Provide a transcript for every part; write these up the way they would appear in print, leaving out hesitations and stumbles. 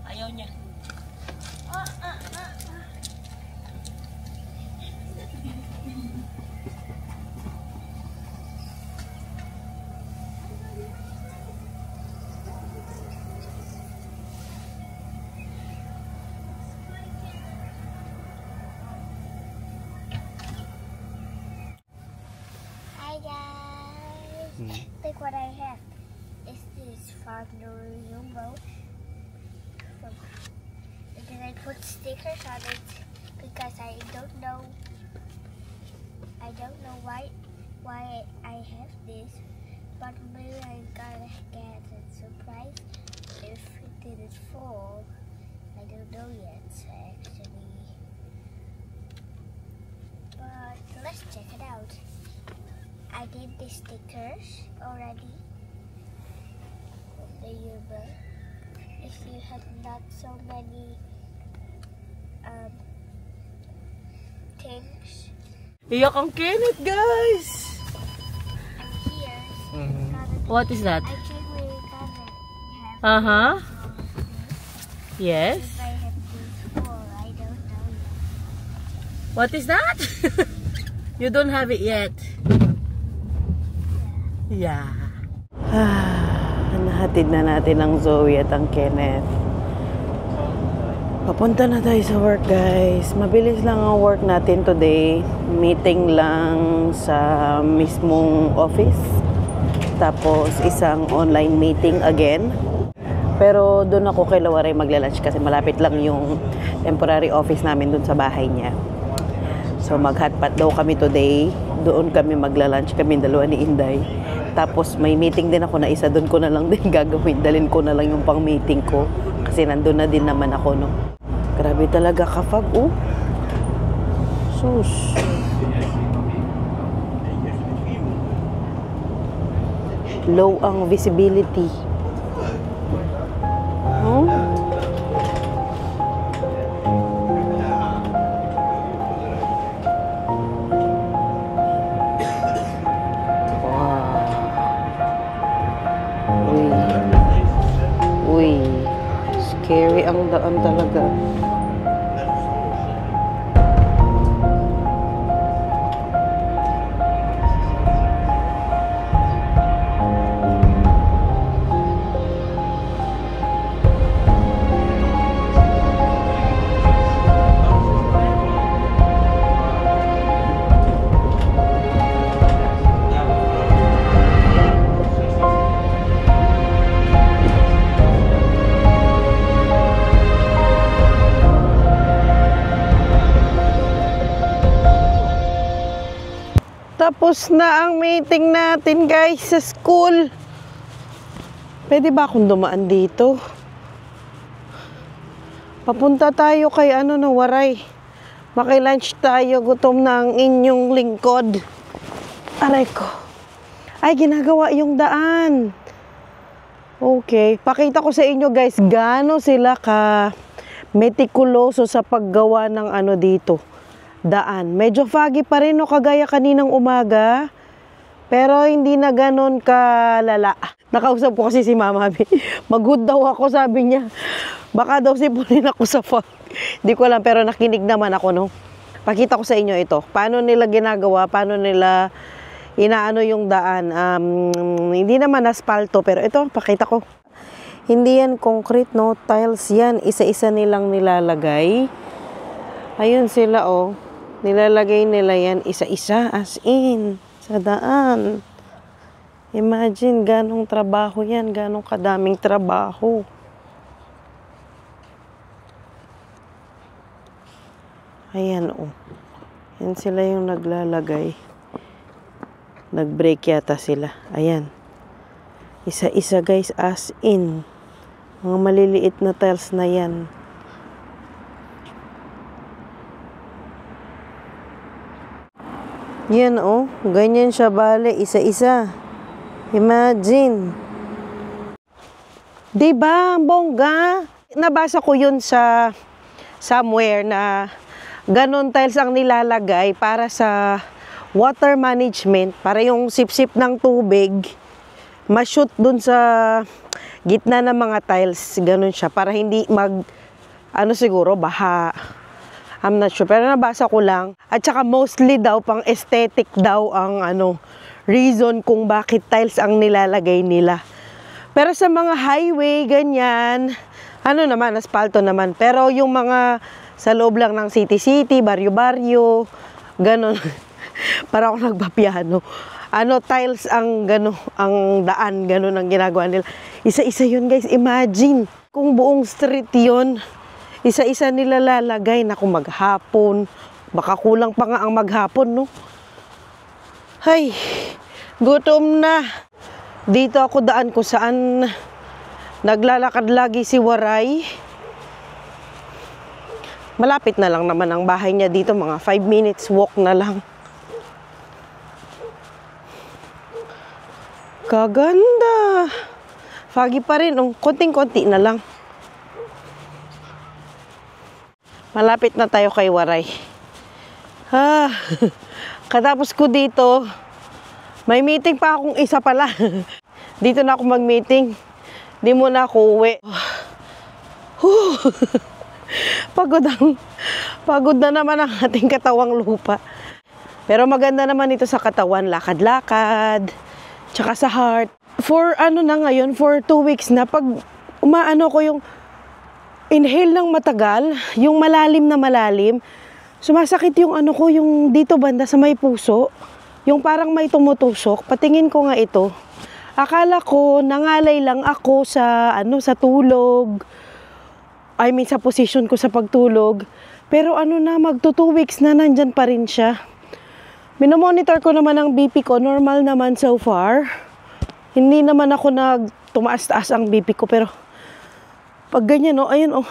Ayaw niya. Look what I have. Is this from the remote? And then I put stickers on it because I don't know why I have this, but maybe I'm gonna get a surprise if it didn't fall. I don't know yet actually, but let's check it out. I did the stickers already. The yearbook. If you have not so many things. Iyak ang Kenneth, guys! Here. What is that? I think we're gonna have Yes. if I have this four, I don't know yet. What is that? You don't have it yet. Yeah. Nahatid na natin ang Zoe at ang Kenneth. Papunta na tayo sa work, guys. Mabilis lang ang work natin today. Meeting lang sa mismong office. Tapos isang online meeting again. Pero doon ako kay Lawaray magla-lunch kasi malapit lang yung temporary office namin doon sa bahay niya. So mag-hotpot daw kami today. Doon kami magla-lunch kami dalawa ni Inday. Tapos may meeting din ako na isa, doon ko na lang din gagawin. Dalhin ko na lang yung pang meeting ko. Kasi nandun na din naman ako, no. Grabe talaga kapag, sus. Low ang visibility. Huh? Scary ang daan talaga. Tapos na ang meeting natin, guys, sa school. Pwede ba akong dumaan dito? Papunta tayo kay Waray. Maki-lunch tayo. Gutom na ang inyong lingkod. Aray ko. Ay, ginagawa yung daan. Okay. Pakita ko sa inyo, guys, gaano sila ka metikuloso sa paggawa ng dito. Daan. Medyo foggy pa rin, no, kagaya kaninang umaga. Pero hindi na ganon kalala. Nakausap ko kasi si Mama B. Mag-good daw ako, sabi niya. Baka daw sipunin ako sa fog. Hindi ko alam, pero nakinig naman ako, no. Pakita ko sa inyo ito. Paano nila ginagawa, paano nila inaano yung daan. Hindi naman aspalto, pero ito, pakita ko. Hindi yan concrete, no. Tiles yan. Isa-isa nilang nilalagay. Ayun sila, oh. Nilalagay nila yan isa-isa, as in, sa daan. Imagine, ganong trabaho yan, ganong kadaming trabaho. Ayan, oh. Yan sila yung naglalagay. Nag-break yata sila. Ayan. Isa-isa, guys, as in. Mga maliliit na tiles na yan. Yan, oh. Ganyan siya, bale. Isa-isa. Imagine. Diba, bongga? Nabasa ko yun sa somewhere na ganon tiles ang nilalagay para sa water management. Para yung sip-sip ng tubig, ma-shoot dun sa gitna ng mga tiles, ganun siya, para hindi ano siguro, baha. I'm not sure, pero nabasa ko lang. At saka mostly daw, pang aesthetic daw ang reason kung bakit tiles ang nilalagay nila. Pero sa mga highway, ganyan, naman, asfalto naman. Pero yung mga sa loob lang ng city-city, baryo-baryo, ganun. Para ako nagpapiano. Tiles ang ang daan, ganun ang ginagawa nila. Isa-isa yun, guys. Imagine, kung buong street yun, isa-isa nila lalagay na kung maghapon. Baka kulang pa nga ang maghapon, no? Hay, gutom na. Dito ako daan kung saan naglalakad lagi si Waray. Malapit na lang naman ang bahay niya dito. Mga 5 minutes walk na lang. Kaganda. Foggy pa rin. Konting-konti na lang. Malapit na tayo kay Waray. Katapos ko dito, may meeting pa akong isa pala. Dito na ako mag-meeting. Di muna ako uwi. Pagod na naman ang ating katawang lupa. Pero maganda naman ito sa katawan. Lakad-lakad. Tsaka sa heart. For ngayon, for 2 weeks na, pag umaano ko yung inhale ng matagal, yung malalim na malalim, sumasakit yung ko, yung dito banda sa may puso, yung parang may tumutusok. Patingin ko nga ito. Akala ko nangalay lang ako sa sa tulog. I mean sa position ko sa pagtulog. Pero magto 2 weeks na nandyan pa rin siya. Minomonitor ko naman ang BP ko, normal naman so far. Hindi naman ako tumaas-taas ang BP ko, pero pag ganyan, ayun,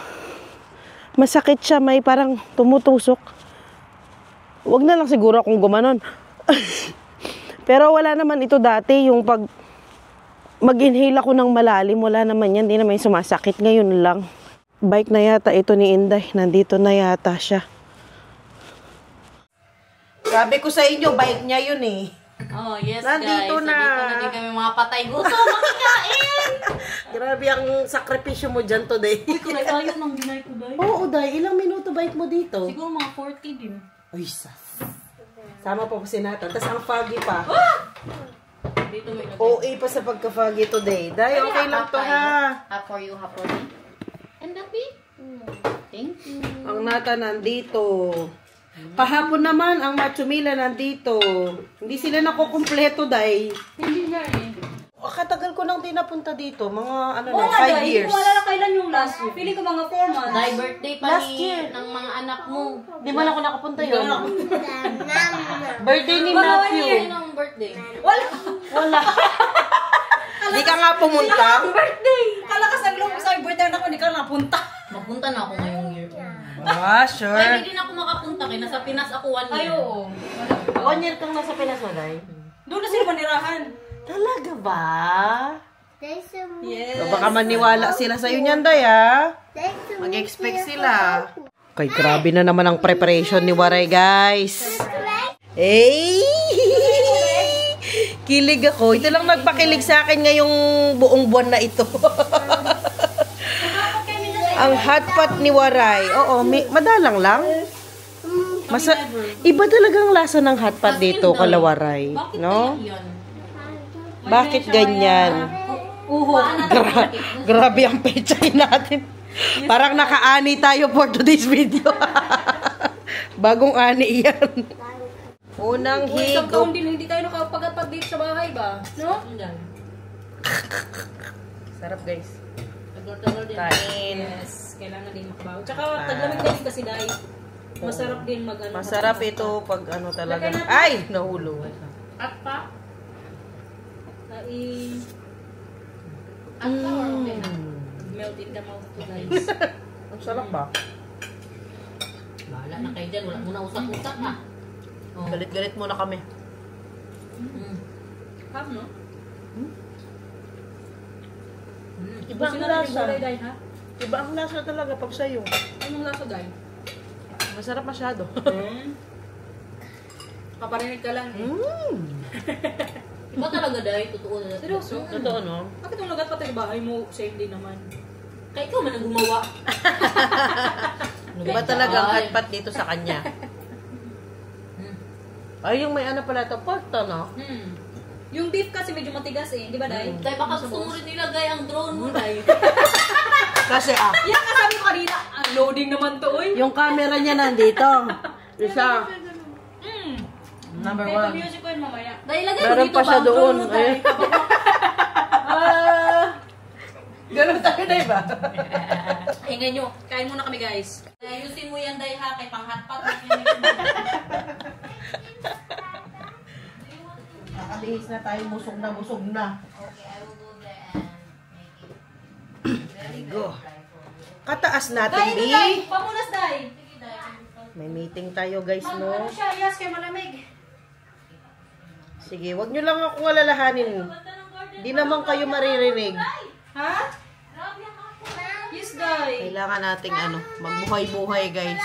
masakit siya, may parang tumutusok. Wag na lang siguro akong gumanon. Pero wala naman ito dati, yung pag mag-inhale ako ng malalim, wala naman yan, hindi naman sumasakit. Ngayon lang. Bike na yata ito ni Inday, nandito na yata siya. Sabi ko sa inyo, bike niya yun eh. Oh, yes nandito guys. Na. Nandito na din kami mga patay gusto makikain. Grabe ang sakripisyo mo dyan today. Uy, kulay tayo nang dinay ko dahil. Oo, Day. Ilang minuto bike mo dito? Siguro mga 40 din. Ay, sama pa po si Nathan. Tapos ang foggy pa. Dito may lagay. OA pa sa pagka-foggy today. Day, okay lang to ha. Half for you, half for me. And happy? Thank you. Ang Nathan nandito. Pahapon naman, ang Machumila nandito. Hindi sila nakukumpleto, Day. Hindi na eh. Katagal ko nang dinapunta dito. Mga 5 Hindi years. ko malala kailan yung last year. Feeling ko mga 4 months. Dahil birthday pa Last year. ng mga anak mo. Di ba na ako nakapunta yun? Birthday ni Ano Matthew. ang birthday? Wala. Di ka nga pumunta? Birthday! Kalakas ang loob sa birthday na ako, hindi ka napunta. Mapunta na ako ngayong year. Sure. Ay, hindi na ako makapunta. Kaya nasa Pinas ako 1 Ay, year. oo. 1 year kang nasa Pinas na, Day? Doon na sila manirahan. Talaga ba? There's some Yes. O baka maniwala sila sa'yo niyan, Day, ha? Mag-expect sila. Kay grabe na naman ang preparation ni Waray, guys. Hey! Kilig ako. Ito lang nagpakilig sa akin ngayong buong buwan na ito. Ang hotpot ni Waray. Oo, madalang lang. Iba talagang lasa ng hotpot dito, kala Waray. Bakit No? kaya yan? Bakit ganyan? Grabe ang pechay natin. Parang naka-ani tayo for today's video. Bagong ani yan. Unang Isang higop. taon din, hindi tayo nakapag-update date sa bahay ba? No? Sarap, guys. Tagal-tagal din. Kain. Yes, kailangan din makbaw. Tsaka taglamig na din kasi dahil masarap din mag-ano. Masarap ito pag talaga. Ay! Nahulog. At pa? At pa or okay na? Melt in the mouth to guys. Ang sarap ba? Bahala na kayo dyan. Wala muna usak-usak ha. Oh. Galit-galit muna kami. Ham, no? Iba ang lasa. Iba ang lasa talaga pag sa'yo. Anong lasa dahil? Masarap masyado. Kaparinig ka lang eh. Ba talaga dahil totoo na. Seryoso? Totoo, no? Bakit yung lagat patay bahay mo, same din naman? Kaya ikaw man ang gumawa. Iba talaga ang hotpot dito sa kanya. Ay, yung may ano pala ito, porto, no? Yung beef kasi medyo matigas eh, di ba, Day? Dahil baka gusto mo rin nilagay ang drone mo, dahil. Kasi Yan kasabi ko kanina, ang loading naman to, oy. yung camera niya nandito. Isa. Number Kaya one. music ko yun mamaya. Dahil lagay mo Meron dito pa siya ba ang drone doon. mo, dahil. Ganun tayo na iba. Ingay nyo, kain muna kami, guys. Ayusin mo yan, dahil ha, kay pang-hotpot. Nakabihis na tayo, busog na, busog na. Okay, I will go there and make it very Go. dry for you. Kataas natin, Day, B. Day! Pamunas, Day! Sige, dahil. May meeting tayo, guys, no? Ano siya? Yes, kay malamig. Sige, wag nyo lang ako alalahanin. Di naman kayo maririnig. Ha? Yes, Day. Kailangan nating magbuhay-buhay, guys.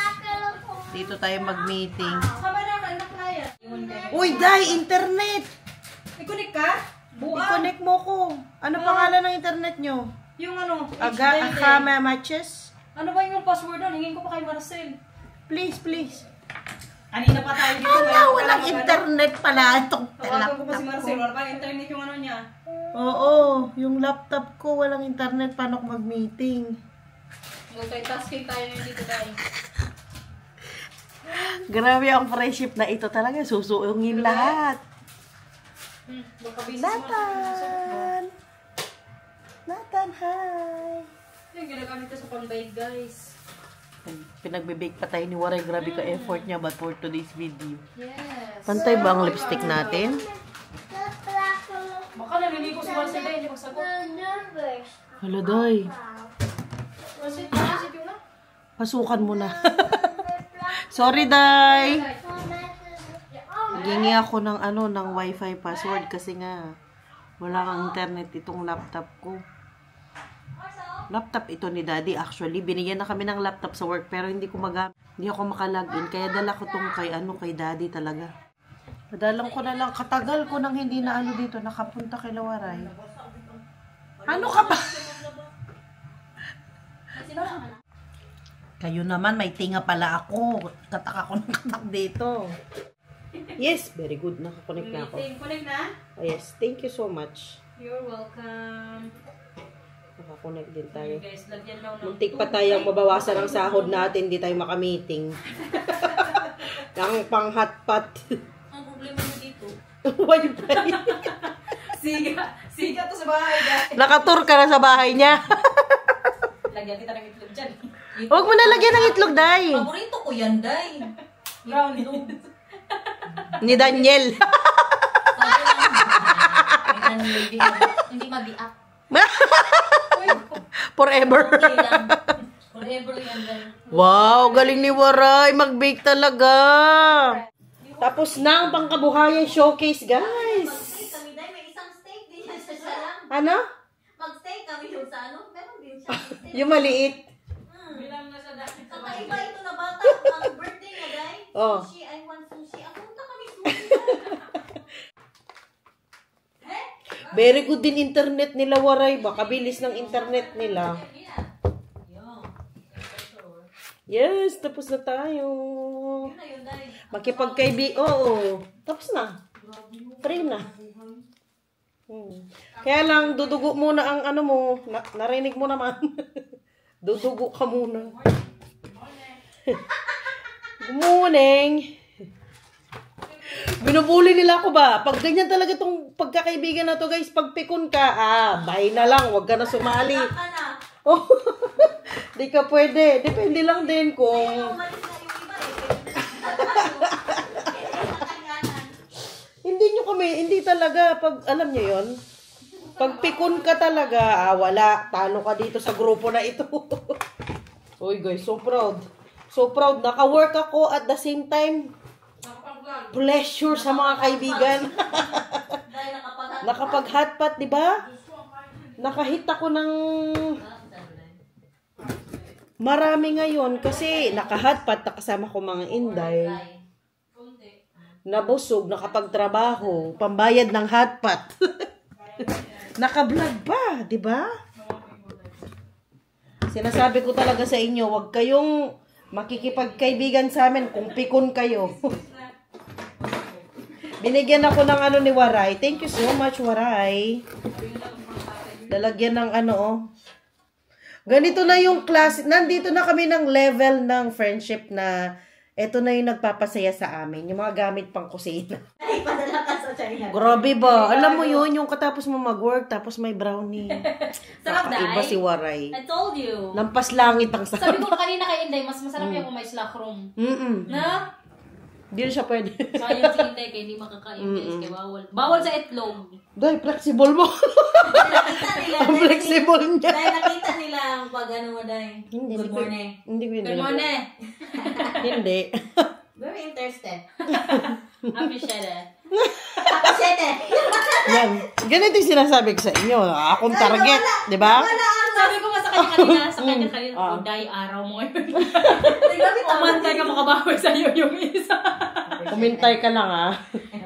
Dito tayo mag-meeting. Kama na, anak na yan. Uy, Day, internet! I-connect ka? Buang. I-connect mo ko. Ano pangalan ng internet nyo? Yung ano, Akama Matches? Ano ba yung password doon? Hingin ko pa kay Marcel. Please, please. Kanina pa tayo dito. Walang internet pala itong Tawagan ko pa si laptop Marcel. ko. Wala pa internet yung ano niya. Oo, yung laptop ko walang internet. Paano ko mag-meeting? Multitasking tayo ngayon dito, Day. Grabe ang friendship na ito talaga. Susuungin lahat. Baka busy si Marcel. Nathan, hi! Yung ginagamit ko sa pang-guide, guys. Pinagbibake pa tayo ni Waray. Grabe ka effort niya but for today's video. Yes. Pantay ba ang lipstick natin? Baka naliligo si Marcel, Day. Hindi magsagot. Hala, Day. Marcel, Marcel yung na. Pasukan mo na. Sorry, Day. Gingi ako ng ng wifi password kasi nga wala kang internet itong laptop ko. Laptop ito ni Daddy actually. Binigyan na kami ng laptop sa work pero hindi ko magamit. Hindi ako makalagin kaya dala ko tong kay Daddy talaga. Nadalang ko na lang katagal ko nang hindi na dito nakapunta kay Lawaray. Ano ka ba? Kayo naman may tinga pala ako. Kataka ko ng katak dito. Yes, very good. Nakakonect na ako. Connect na? Oh, yes, thank you so much. You're welcome. Nakakonect din tayo. Okay, guys, lagyan lang ng Muntik pa tayong mabawasan ang sahod natin, hindi tayo makamiting. Ang pang-hotpot. Ang problema mo dito. Wi-Fi. Siga to sa bahay, guys. Nakatur ka na sa bahay niya. Lagyan kita ng itlog dyan. Huwag mo na lagyan ng itlog, Day. Paborito ko yan, Day. Brown itlog. Ni Daniel. Sabi lang, hindi mabiak. Forever. Okay lang. Forever yan, Day. Wow, galing ni Waray. Mag-bake talaga. Tapos na ang pangkabuhayan showcase, guys. Mag-steak kami, Day. May isang steak din yan sa siya lang. Ano? Mag-steak kami yung sa meron din siya. Steak. Yung maliit. Bilang na sa dati. Kakaiba ito na bata. Ang birthday niya, Day. Oh. Sushi, I want sushi. Punta kami sushi. Very good din internet nila, Waray. Baka bilis ng internet nila. Yes, tapos na tayo. Yun na yun, Day. Oo, tapos na. Free na. Kaya lang, dudugo muna ang mo. Narinig mo naman. Dudugo ka muna. Good morning. Binubuli nila ako ba? Pag ganyan talaga itong pagkakaibigan na to, guys, pag pikon ka, bye na lang. Huwag ka na sumali. Ka na. Oh, di ka pwede. Depende lang din kung... Umalis na yung iba Hindi talaga. Pag, alam nyo yon pag pikon ka talaga, wala. Talo ka dito sa grupo na ito. Uy, guys, so proud. So proud. Naka-work ako at the same time. Pleasure sa mga kaibigan. Dahil Nakapag-hotpot, di ba? Nakahit ako ng marami ngayon kasi naka-hotpot, nakasama ko mga Inday. nabusog, nakapagtrabaho, pambayad ng hotpot. Naka-vlog pa, di ba? Sinasabi ko talaga sa inyo, huwag kayong makikipagkaibigan sa amin kung pikon kayo. Binigyan ako ng ano ni Waray. Thank you so much, Waray. Lalagyan ng ano, oh. Ganito na yung class. Nandito na kami ng level ng friendship na eto na yung nagpapasaya sa amin. Yung mga gamit pang kusina. Ay, padala ka sa China. Grabe ba? Alam mo yun, yung katapos mo mag-work, tapos may brownie. Sarap, Kakaiba Day. si Waray. I told you. Lampas langit ang Sabi sarap. ko kanina kay Inday, mas masarap yung kung may slack room. Na? Hindi na siya pwede. Sayang si Inday kaya hindi makakain guys. Kaya bawal. Bawal sa itlog. Dahil flexible mo. Nakita nila. Ang flexible niya. Dahil nakita nila ang pag ano mo, Day. Hindi, Good morning. Hindi ko yun. Good morning. Hindi. Very interested. Appreciate. Appreciate. Yan. Ganito yung sinasabi ko sa inyo. Akong target. Di ba? Sabi ko nga sa kanya kanina, oh, Day, araw mo ngayon. Umantay ka makabawi sa'yo yung isa. Kumintay ka lang, ha?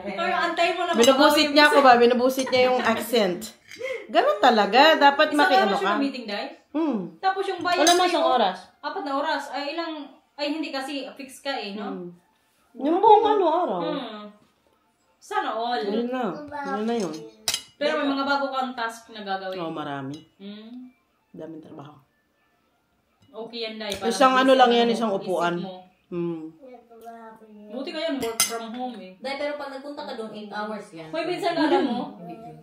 Pero antay mo na Binubusit niya ako ba? Binubusit niya yung accent. Ganun talaga. Dapat Isang makiano oras ka. yung meeting, Day. Hmm. Tapos yung bias Wala man sa'yo, siyang oras. 4 na oras. Ay hindi kasi fix ka eh, no? Yung buong ano, araw. Sana all. Yun na. Yun na yun. Pero may mga bago kang task na gagawin. Oo, marami. Hmm. Daming trabaho. Okay yan, Day. Isang ano lang yan, isang isip upuan. mo. Hmm. Buti ka yan, work from home eh. Dahil pero pag nagpunta ka doon, 8 hours yan. Hoy, minsan alam mo,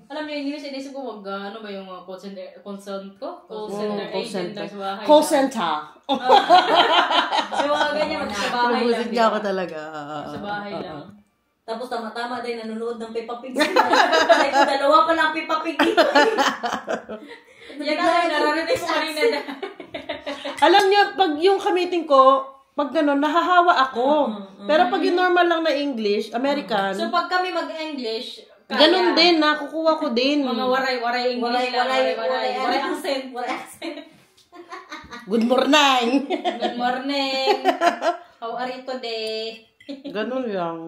alam niyo, hindi sinisip ko, wag, ano ba yung call center ko? Call center call agent center. sa bahay. Call center. So, mga ganyan, sa bahay lang. Binubusit di niya ba? ako talaga. Sa bahay lang. Tapos tama-tama din nanonood ng Peppa Pig. Dahil ko dalawa pa lang Peppa Pig dito. Yan nga, nararinig ko kanina na. Alam niyo, pag yung kamiting ko, pag gano'n, nahahawa ako. Pero pag yung normal lang na English, American, So, pag kami mag-English, kaya. ganun din, nakukuha ko din. Mga waray English lang, waray accent. Good morning. Good morning. How are you today? Ganun lang.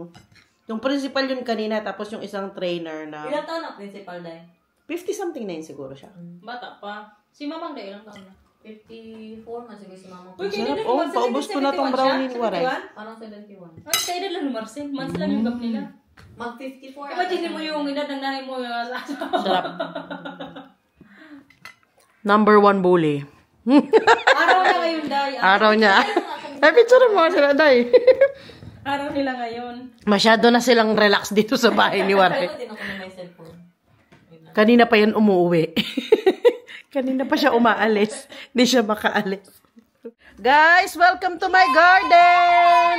Yung principal yun kanina, tapos yung isang trainer na Ilang taon na principal dahil? 50-something na yun siguro siya. Bata pa. Si Mamang Day, ilang taon na? 54 na siguro si mama. Uy, Sarap. kailan Oh, naman? paubos ko na tong 71 brownie siya? ni Waray. 71? Parang 71. Ay, sa edad lang ni Marcel. Months lang yung gap nila. Mag 54. Imagine mo yung edad ng nanay mo. Sarap. Number 1 bully. Araw na ngayon, Day. Araw niya. Ay, picture mo sila, Day. Araw nila ngayon. Masyado na silang relax dito sa bahay ni Waray. Pero din ako na may cellphone. Kanina pa yan umuwi. Kanina pa siya umaalis. Hindi siya makaalis. Guys, welcome to my garden!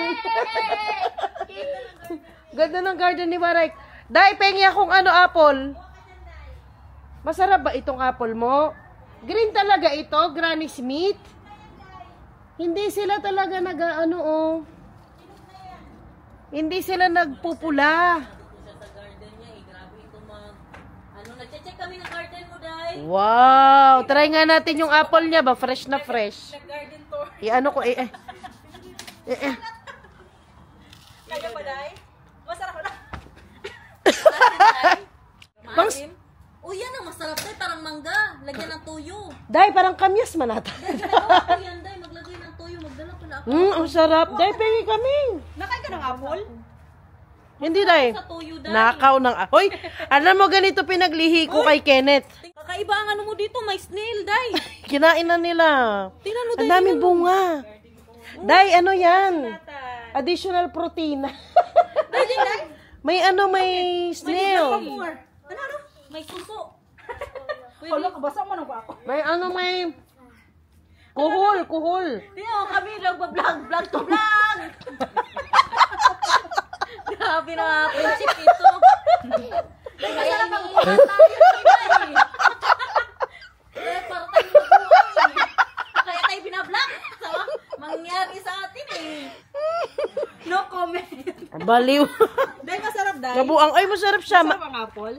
Ganda ng garden ni Waray. Dai, pengi akong ano, apple. Masarap ba itong apple mo? Green talaga ito, Granny Smith. Hindi sila talaga nag-ano, oh. Hindi sila nagpupula. Sa garden niya eh. Grabe ito nag-check kami ng garden mo dahil. Wow! Try nga natin yung apple niya ba? Fresh na fresh. Nag-garden tour. I-ano ko, Kaya ba, Day? Masarap na. Maasim. Oh, yan ang masarap dahil. Parang mangga. Lagyan ng tuyo. Dai, parang kamyas man ata. Oo, yan dahil. Maglagay ng tuyo. Magdala pala ako. Ang sarap. Dai, pengi kami. Nakain ka ng apple? Hindi, Dai. Sa tuyo dahil. Nakaw ng... Hoy, alam mo ganito pinaglihi ko kay Kenneth. Kakaiba ang ano mo dito. May snail dahil. Kinain na nila. Tingnan mo Ang dahil. daming bunga. Dai, ano yan? Additional protein. May ano, may snail. Ano? May suso. Hala, kabasa mo nang ako. May ano, may... Kuhol. Tiyo, kami nagpa-vlog to vlog. Grabe na prinsip ito. Kaya ang iwan tayo eh. Kaya parang tayo mag-uwang eh. Kaya tayo binablog. So, mangyari sa atin eh. No comment. Baliw. Day, masarap, Day. Nabuang. Ay, masarap siya. Masarap ang apple.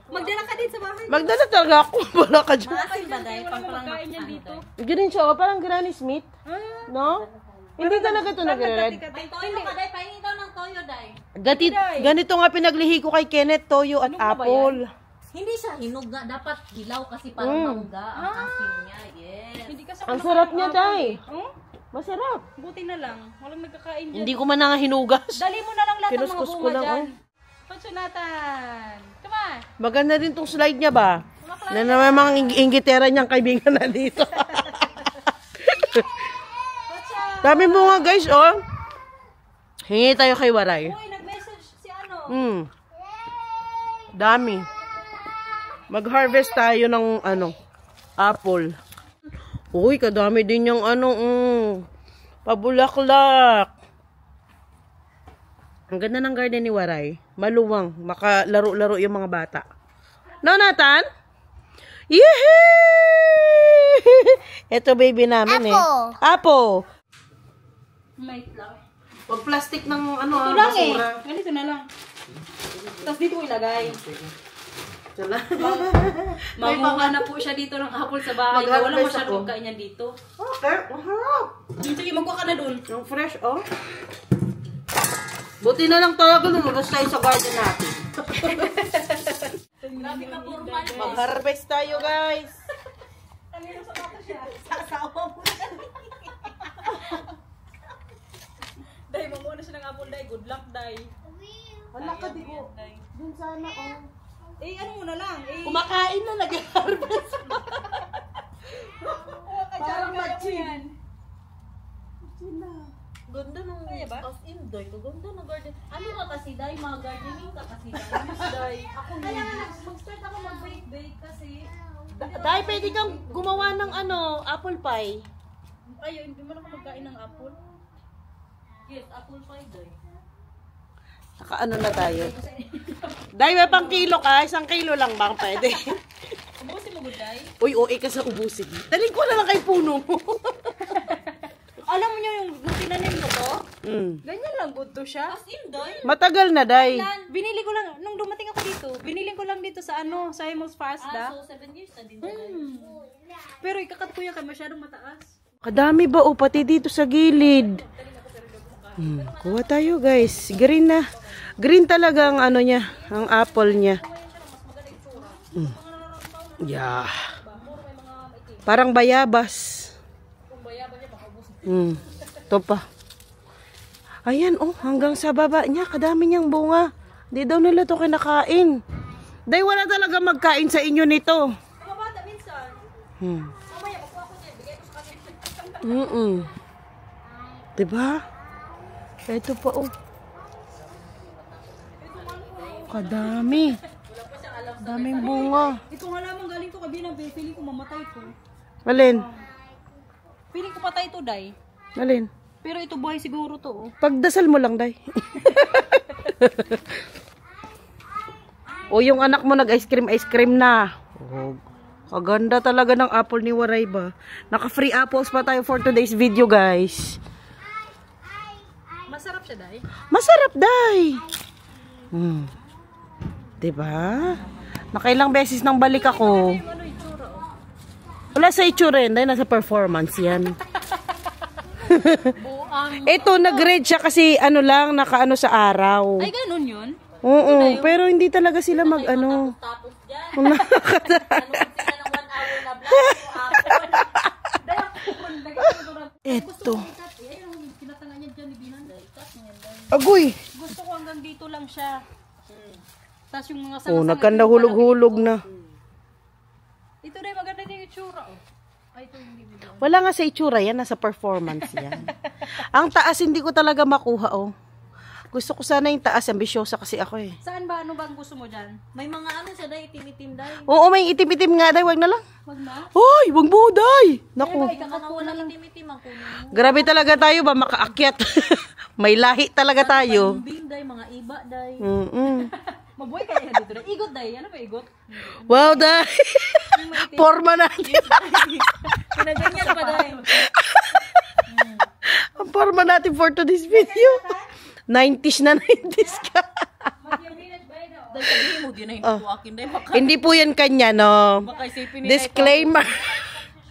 Magdala ka din sa bahay. Magdala talaga ako. Wala ka dyan. Maasim ba dahil? Wala magkain yan dito. Ganun siya, parang Granny Smith. No? Hindi talaga ito nag-red. May toyo ka dahil. Pahingin daw ng toyo. toyo, day. Ganito nga pinaglihi ko kay Kenneth, toyo at Hinog na ba apple. Hindi siya hinog nga. Dapat hilaw kasi parang mangga ang asin niya. Yes. Hindi kasi Ang sarap niya, Day. Masarap. Buti na lang. Walang nagkakain dyan. Hindi ko man nga hinugas. Dali mo na lang lahat ng mga Kinuskus ko bunga lang, dyan. oh. Pachunatan. Come on. Maganda din tong slide niya ba? Na naman mga inggitera niyang kaibigan na dito. Dami mo nga guys, oh. Hingi tayo kay Waray. Uy, nag-message si ano. Dami. Mag-harvest tayo ng apple. Uy, kadami din yung pabulaklak. Ang ganda ng garden ni Waray. Maluwang. Makalaro-laro yung mga bata. No, Nathan? Yehey! Ito baby namin Apple. Might lang. Wag plastic ng Ito lang basura. Ganito na lang. Tapos dito ko ilagay. Mamunga na po siya dito ng apple sa bahay. Wala Mag-harvest masyadong ako. kain yan dito. Okay, maharap. Sige, magkuha ka na dun. Yung fresh, oh. Buti na lang talaga lumabas tayo sa garden natin. Grabe ka formal. Mag-harvest tayo, guys. Sasawa mo na. Day, mamuha na siya ng apple, day. Good luck, day. Wala ka, di ko. Dun sana, oh. Ano mo na lang. Kumakain na, nag-harvest. Parang matchin. Ganda nung Kaya ba? as in, day. Ganda ng garden. Ano ka kasi, day? Mga gardening ka kasi, day. Ako kaya mag-start ako mag-bake kasi. Dahil pwede kang gumawa ng apple pie. Ay, hindi mo na ako magkain ng apple. Yes, apple pie, day. Naka na tayo. Dahil may pang kilo ka, 1 kilo lang bang pwede? Ubusin mo, good day. Uy, OA ka sa ubusin. Daling ko na lang kay puno mo. Alam mo niyo yung tinanim ko to? Ganyan lang, good to siya. As in, day. Matagal na, Day. Binili ko lang, nung dumating ako dito, binili ko lang dito sa sa Emos Fast So 7 years na din, day. Pero ikakat ko yan kay masyadong mataas. Kadami ba o pati dito sa gilid? Kuha tayo guys. Green na. Green talaga ang niya, ang apple niya. Yeah. Parang bayabas. Ito pa. Ayan hanggang sa baba niya. Kadami niyang bunga. Di daw nila to kinakain. Day, wala talaga magkain sa inyo nito. Mga bata, minsan. Mamaya, makuha ko dyan. Bigay ko sa kanila. Diba? Ito pa Kadami. Daming bunga. Ito nga lamang galing to kabinang, feeling ko mamatay to. Malin? Feeling ko patay to, day. Malin? Pero ito buhay siguro to. Pagdasal mo lang, Day. Yung anak mo nag-ice cream na. Kaganda talaga ng apple ni Waray ba. Naka-free apples pa tayo for today's video, guys. Masarap siya, day. Masarap, Day. Diba? Nakailang beses nang balik ako. Wala sa itsura yun, Day. Nasa performance yan. Ito, nag-red siya kasi lang, nakaano sa araw. Ay, ganun yun? Oo, pero hindi talaga sila mag-ano. Tapos dyan. Nanood sila ng 1 hour na vlog. Ito. Ayun, kinatanga niya dyan ni Binan. Agoy! Gusto ko hanggang dito lang siya. Tapos yung mga sanga-sanga. Nagkanda hulog-hulog na. Ito na maganda din yung itsura. Ay, ito yung bibigyan. Wala nga sa itsura yan, nasa performance yan. Ang taas hindi ko talaga makuha, Gusto ko sana yung taas, ambisyosa kasi ako Saan ba? Ano ba ang gusto mo dyan? May mga sa day, itim-itim, day. Oo, may itim-itim nga, Day, wag na lang. Wag na? Hoy, wag mo, Day! Naku, Kakanawa lang itim-itim ang kunin mo. grabe talaga tayo ba, makaakyat. May lahi talaga tayo. Bing, day, mga iba, day. Mabuhay kaya dito. Igot, day. Ano ba igot? Wow, Day! Forma natin. Pinaganyan pa, day. Ang forma natin for today's video. 90s na 90s ka. Day, sabihin mo, di na hindi ko akin, day. Hindi po yan kanya, no? Baka isipin nila Disclaimer.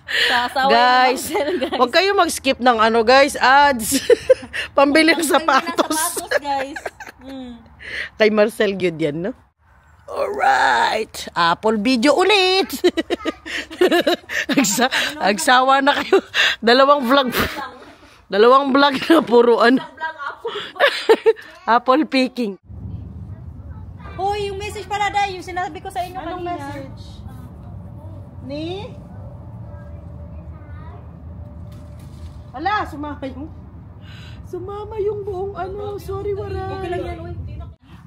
sasawa. Guys, huwag kayo mag-skip ng guys, ads. Pambili ng sapatos. guys. Kay Marcel Gyud yan, no? Alright. Apple video ulit. Agsawa na kayo. Dalawang vlog na puro ano. Apple picking. Hoy, yung message pala dahil, yung sinabi ko sa inyo Anong kanina. message? Ni? Ala, sumama yung buong ano. Sorry, waray. Okay lang yan, uy.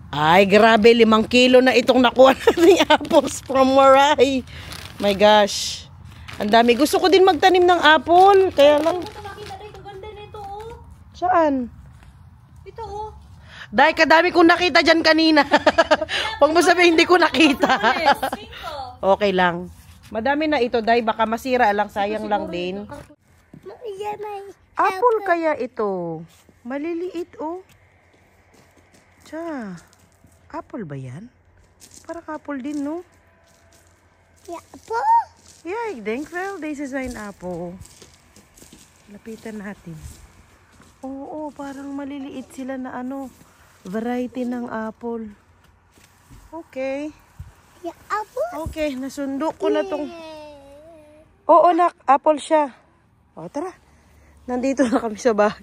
Ay, grabe, 5 kilo na itong nakuha nating apples from Waray. My gosh. Ang dami. Gusto ko din magtanim ng apple. Kaya lang. Ito makita dahil, ang ganda nito, oh. Saan? Ito, oh. Dahil kadami kong nakita dyan kanina. Huwag mo sabihin hindi ko nakita. Okay lang. Madami na ito, dahil baka masira lang. Sayang lang din. Apple kaya ito? Maliliit, oh. Tsa. Apple ba yan? Parang apple din, no? Yeah, apple. Yeah, I think well, this is an apple. Lapitan natin. Oo, parang maliliit sila na ano, variety ng apple. Okay. Yeah, apple. Okay, nasundo ko na tong... Oo, nak, apple siya. O, tara. Nandito na kami sa bahay.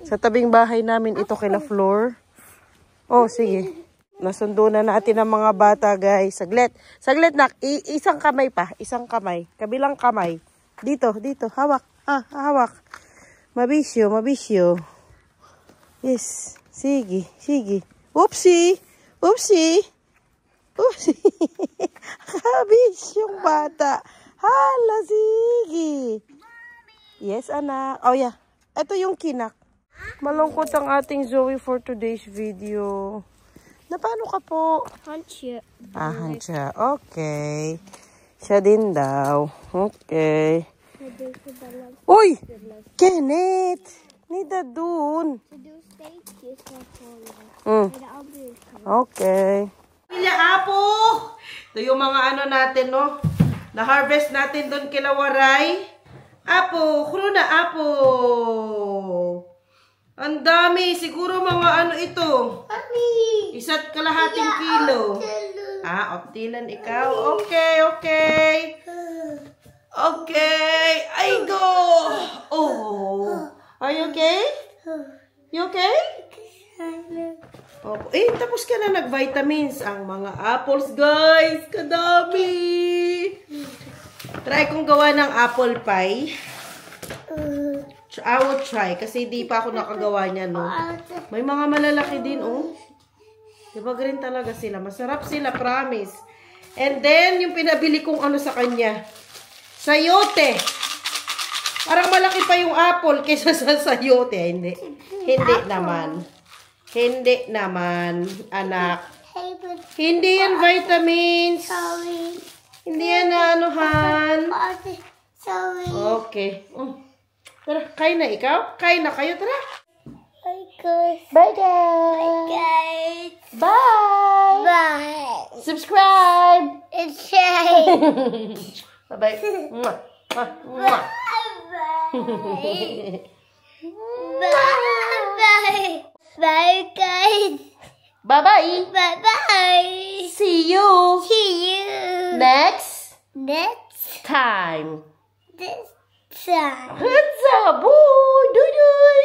Sa tabing bahay namin ito kila Floor. Oh, sige. Nasundo na natin ang mga bata, guys. Saglit. Saglit, nak. Isang kamay pa. Isang kamay. Kabilang kamay. Dito, dito. Hawak. Hawak. Mabisyo, mabisyo. Yes. Sige, sige. Oopsie. Oopsie. Oopsie. Kabis yung bata. Hala, sige. Yes, anak. Oh, yeah. Ito yung kinak. Malungkot ang ating Zoe for today's video. Na paano ka po? Hansya. Hansya. Okay. Siya din daw. Okay. Uy! Kenneth! Nida dun. Okay. Pila apo! Ito yung mga ano natin, no? Na-harvest natin dun kila Waray. Apo! Kuro na apo! Ang dami. Siguro mga ano ito. Isa't kalahating kilo. Optilan ikaw. Okay, okay. Okay. I go. Oh. Are you okay? You okay? Tapos ka na nag-vitamins. Ang mga apples, guys. Kadami. Try kong gawa ng apple pie. I will try kasi di pa ako nakagawa niya, no? May mga malalaki din, oh. Diba green talaga sila? Masarap sila, promise. And then, yung pinabili kong ano sa kanya. Sayote. Parang malaki pa yung apple kaysa sa sayote. Hindi. Hindi naman. Hindi naman, anak. Hindi yan vitamins. Sorry. Hindi yan anuhan. Sorry. Okay. Tara, kain na ikaw? Kain na kayo, tara. Bye, guys. Bye, guys. Guys. Bye. Bye. Subscribe. It's right. Bye-bye. Mwah. Mwah. Mwah. Bye. Bye. Bye, guys. Bye-bye. Bye-bye. See you See you next next time. this time. Hands up. Doy-doy.